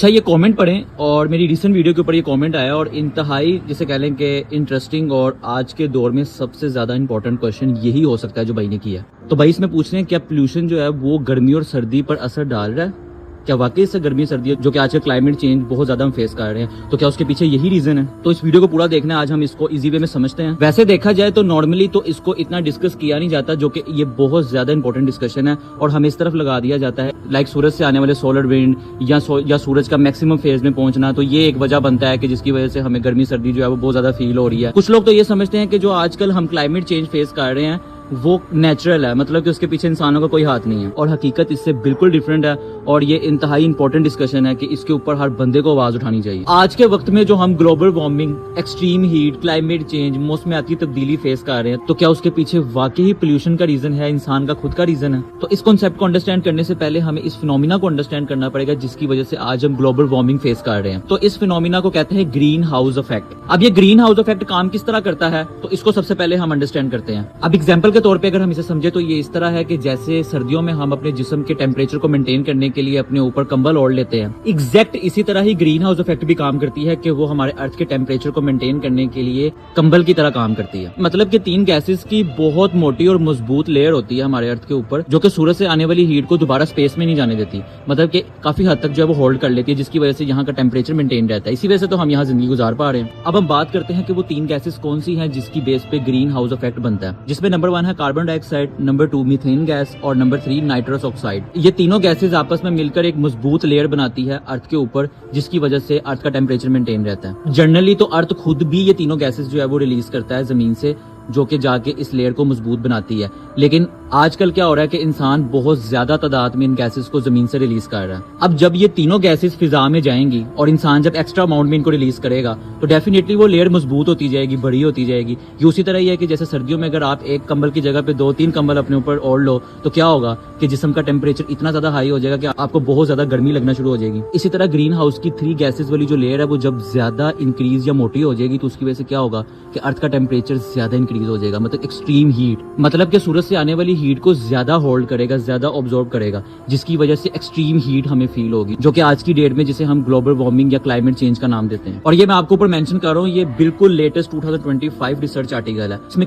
اچھا یہ کامنٹ پڑھیں، اور میری ریسنٹ ویڈیو کے اوپر یہ کامنٹ آیا اور انتہائی جسے کہہ لیں کہ انٹرسٹنگ اور آج کے دور میں سب سے زیادہ امپورٹنٹ کوشچن یہی ہو سکتا ہے جو بھائی نے کیا. تو بھائی اس میں پوچھ رہے ہیں کیا پولوشن جو ہے وہ گرمی اور سردی پر اثر ڈال رہا ہے؟ کیا واقعی اس سے گرمی سردی جو کہ آج کل کلائمیٹ چینج بہت زیادہ ہم فیس کر رہے ہیں، تو کیا اس کے پیچھے یہی ریزن ہے؟ تو اس ویڈیو کو پورا دیکھنا ہے، آج ہم اس کو ایزی وے میں سمجھتے ہیں. ویسے دیکھا جائے تو نارملی تو اس کو اتنا ڈسکس کیا نہیں جاتا، جو کہ یہ بہت زیادہ انپورٹنٹ ڈسکشن ہے اور ہمیں اس طرف لگا دیا جاتا ہے لائک سورج سے آنے والے سولر ونڈ یا سورج کا میکسیمم فیز میں پہنچنا، تو یہ ایک وجہ بنتا ہے کہ جس کی وجہ سے ہمیں گرمی سردی جو ہے وہ بہت زیادہ فیل ہو رہی ہے. کچھ لوگ تو یہ سمجھتے ہیں کہ جو آج کل ہم کلائمیٹ چینج فیس کر رہے ہیں وہ نیچرل ہے، مطلب کہ اس کے پیچھے انسانوں کا کوئی ہاتھ نہیں ہے، اور حقیقت اس سے بالکل ڈیفرنٹ ہے. اور یہ انتہائی امپورٹنٹ ڈسکشن ہے کہ اس کے اوپر ہر بندے کو آواز اٹھانی چاہیے. آج کے وقت میں جو ہم global warming, extreme heat, climate change, موسمیاتی تبدیلی فیس کر رہے ہیں، تو کیا اس کے پیچھے واقعی پولوشن کا ریزن ہے، انسان کا خود کا ریزن ہے؟ تو اس کانسیپٹ کو انڈرسٹینڈ کرنے سے پہلے ہمیں اس فینومینا کو انڈرسٹینڈ کرنا پڑے گا جس کی وجہ سے آج ہم گلوبل وارمنگ فیس کر رہے ہیں. تو اس فینومینا کو کہتے ہیں گرین ہاؤس افیکٹ. اب یہ گرین ہاؤس افیکٹ کام کس طرح کرتا ہے تو اس کو سب سے پہلے ہم انڈرسٹینڈ کرتے ہیں. اب ایگزامپل کے طور پہ اگر ہم اسے سمجھے تو یہ اس طرح ہے کہ جیسے سردیوں میں ہم اپنے جسم کے ٹیمپریچر کو مینٹین کرنے کے لیے اپنے اوپر کمبل اوڑھ لیتے ہیں، ایگزیکٹ اسی طرح ہی گرین ہاؤس افیکٹ بھی کام کرتی ہے کہ وہ ہمارے ارتھ کے ٹیمپریچر کو مینٹین کرنے کے لیے کمبل کی طرح کام کرتی ہے. مطلب کہ 3 گیسز کی بہت موٹی اور مضبوط لیئر ہوتی ہے ہمارے ارتھ کے اوپر، جو کہ سورج سے آنے والی ہیٹ کو دوبارہ اسپیس میں نہیں جانے دیتی، مطلب کہ کافی حد تک جو ہے وہ ہولڈ کر لیتی ہے، جس کی وجہ سے یہاں کا ٹیمپریچر مینٹین رہتا ہے. اسی وجہ سے تو ہم یہاں زندگی گزار پا رہے ہیں. اب ہم بات کرتے ہیں کہ وہ 3 گیسز کون سی ہیں جس کی بیس پہ گرین ہاؤس افیکٹ بنتا ہے، جس میں نمبر 1 ہے کاربن ڈائی آکسائڈ، نمبر 2 میتھین گیس اور نمبر 3 نائٹرس آکسائڈ. یہ تینوں گیسز آپس میں مل کر ایک مضبوط لیئر بناتی ہے ارتھ کے اوپر، جس کی وجہ سے ارتھ کا ٹیمپریچر مینٹین رہتا ہے. جنرلی تو ارتھ خود بھی یہ تینوں گیسز جو ہے وہ ریلیز کرتا ہے زمین سے، جو کہ جا کے اس لیئر کو مضبوط بناتی ہے. لیکن آج کل کیا ہو رہا ہے کہ انسان بہت زیادہ تعداد میں ان گیسز کو زمین سے ریلیز کر رہا ہے. اب جب یہ تینوں گیسز فضا میں جائیں گی اور انسان جب ایکسٹرا اماؤنٹ میں ان کو ریلیز کرے گا تو ڈیفینیٹلی وہ لیئر مضبوط ہوتی جائے گی، بڑی ہوتی جائے گی. یہ اسی طرح ہی ہے کہ جیسے سردیوں میں اگر آپ ایک کمبل کی جگہ پہ 2-3 کمبل اپنے اوپر اوڑھ لو تو کیا ہوگا کہ جسم کا ٹیمپریچر اتنا زیادہ ہائی ہو جائے گا کہ آپ کو بہت زیادہ گرمی لگنا شروع ہو جائے گی. اسی طرح گرین ہاؤس کی 3 گیسز والی جو لیئر ہے وہ جب زیادہ انکریز یا موٹی ہو جائے گی تو اس کی وجہ سے کیا ہوگا کہ ارتھ کا ٹیمپریچر زیادہ انکریز ہو جائے گا، مطلب ایکسٹریم ہیٹ، مطلب کہ سورج سے آنے والی ہیٹ کو زیادہ ہولڈ کرے گا، زیادہ آبزارو کرے گا، جس کی وجہ سے ایکسٹریم ہیٹ ہمیں فیل ہوگی، جو کہ آج کی ڈیٹ میں جسے ہم گلوبل وارمنگ یا کلائمیٹ چینج کا نام دیتے ہیں. اور یہ میں آپ کو اوپر مینشن کر رہا ہوں، یہ بالکل لیٹسٹ 2025 ریسرچ آرٹیکل ہے. اس میں